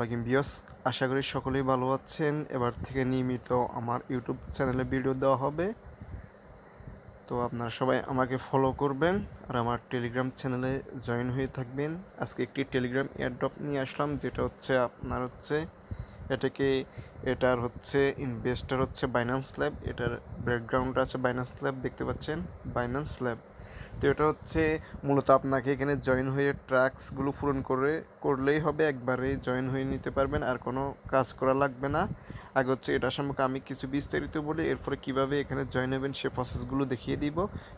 আলাইকুম ভিউয়ার্স, আশা করি সকলেই ভালো আছেন। এবার থেকে নিয়মিত আমার ইউটিউব চ্যানেলে ভিডিও দেওয়া হবে, তো আপনারা সবাই আমাকে ফলো করবেন আর আমার টেলিগ্রাম চ্যানেলে জয়েন হয়ে থাকবেন। আজকে একটি টেলিগ্রাম এয়ারড্রপ নিয়ে আসলাম, যেটা হচ্ছে আপনার হচ্ছে এটার হচ্ছে ইনভেস্টর হচ্ছে বাইন্যান্স ল্যাব। এটার ব্যাকগ্রাউন্ড আছে বাইন্যান্স ল্যাব, দেখতে পাচ্ছেন বাইন্যান্স ল্যাব। তো এটা হচ্ছে মূলত আপনাকে এখানে জয়েন হয়ে ট্র্যাক্সগুলো পূরণ করলেই হবে, একবারেই জয়েন হয়ে নিতে পারবেন, আর কোনো কাজ করা লাগবে না। আগে হচ্ছে এটা সম্পর্কে আমি কিছু বিস্তারিত বলি, এরপরে কিভাবে এখানে জয়েন হবেন সে প্রসেসগুলো দেখিয়ে দিব।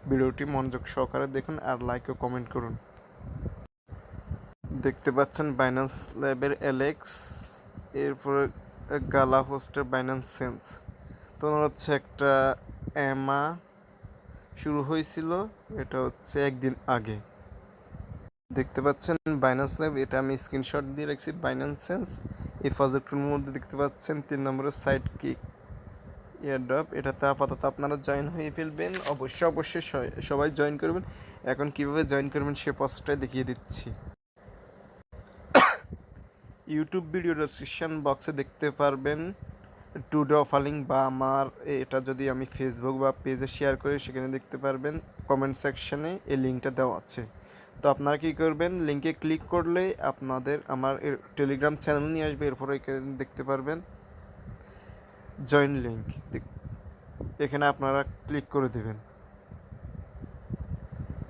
ভিডিওটি মনোযোগ সহকারে দেখুন আর লাইক ও কমেন্ট করুন। দেখতে পাচ্ছেন বাইন্যান্স ল্যাবের এলেক্স, এরপরে গালা পোস্টের বাইন্যান্স সেন্স। তো হচ্ছে একটা এমা শুরু হয়েছিল, এটা হচ্ছে একদিন আগে। দেখতে পাচ্ছেন বাইন্যান্স ল্যাব, এটা আমি স্ক্রিনশট দিয়ে রাখছি। বাইন্যান্স সেন্স এই প্রজেক্টের মধ্যে দেখতে পাচ্ছেন 3 নম্বরের সাইট কিক এয়ারড্রপ। এটাতে আপাতত আপনারা জয়েন হয়ে ফেলবেন, অবশ্যই সবাই জয়েন করবেন। এখন কিভাবে জয়েন করবেন সে প্রসেসটাই দেখিয়ে দিচ্ছি। ইউটিউব ভিডিও ডেসক্রিপশন বক্সে দেখতে পারবেন টুডে অফার লিঙ্ক, বা আমার এটা যদি আমি ফেসবুক বা পেজে শেয়ার করি সেখানে দেখতে পারবেন কমেন্ট সেকশনে এই লিঙ্কটা দেওয়া আছে। তো আপনারা কী করবেন, লিঙ্কে ক্লিক করলে আপনাদের আমার টেলিগ্রাম চ্যানেল নিয়ে আসবে। এরপরে এখানে দেখতে পারবেন জয়েন লিঙ্ক, এখানে আপনারা ক্লিক করে দেবেন।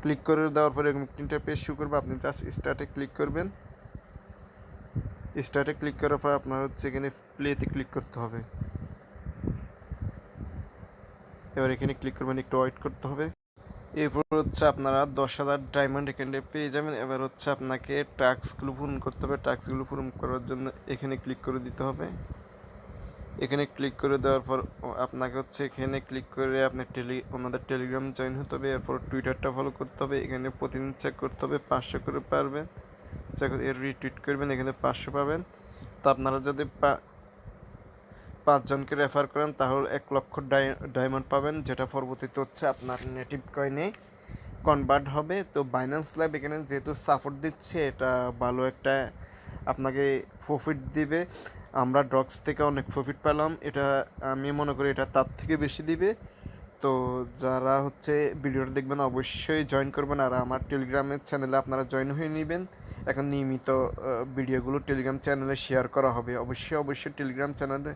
ক্লিক করে দেওয়ার পরে এরকম তিনটা পেজ শুরু করবে, আপনি জাস্ট স্টার্টে ক্লিক করবেন। স্টার্টে ক্লিক করার পর আপনার হচ্ছে এখানে প্লেতে ক্লিক করতে হবে। এবার এখানে ক্লিক করবেন, একটু ওয়েট করতে হবে। এরপর হচ্ছে আপনারা 10,000 ডায়মন্ড এখানে পেয়ে যাবেন। এবার হচ্ছে আপনাকে টাস্কগুলো পূরণ করতে হবে। টাস্কগুলো পূরণ করার জন্য এখানে ক্লিক করে দিতে হবে। এখানে ক্লিক করে দেওয়ার পর আপনাকে হচ্ছে এখানে ক্লিক করে আপনার ওনাদের টেলিগ্রাম জয়েন হতে হবে। এরপর টুইটারটা ফলো করতে হবে। এখানে প্রতিদিন চেক করতে হবে, 500 করে পারবেন। চেক এর রিটুইট করবেন, এখানে 500 পাবেন। তো আপনারা যদি 5 জনকে রেফার করেন তাহলে 1 লক্ষ ডায়মন্ড পাবেন, যেটা পরবর্তীতে হচ্ছে আপনার নেটিভ কয়েনে কনভার্ট হবে। তো বাইন্যান্স ল্যাব এখানে যেহেতু সাপোর্ট দিচ্ছে, এটা ভালো একটা আপনাকে প্রফিট দিবে। আমরা ড্রগস থেকে অনেক প্রফিট পেলাম, এটা আমি মনে করি এটা তার থেকে বেশি দিবে। তো যারা হচ্ছে ভিডিওটা দেখবেন অবশ্যই জয়েন করবেন, আর আমার টেলিগ্রামের চ্যানেলে আপনারা জয়েন হয়ে নেবেন। এখন নিয়মিত ভিডিওগুলো টেলিগ্রাম চ্যানেলে শেয়ার করা হবে, অবশ্যই টেলিগ্রাম চ্যানেলে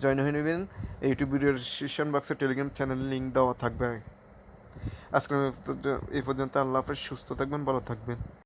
জয়েন হয়ে নেবেন। ইউটিউব ভিডিও ডিসক্রিপশন বক্সে টেলিগ্রাম চ্যানেলের লিঙ্ক দেওয়া থাকবে। আজকে এই পর্যন্ত, আল্লাহ হাফেজ, সুস্থ থাকবেন, ভালো থাকবেন।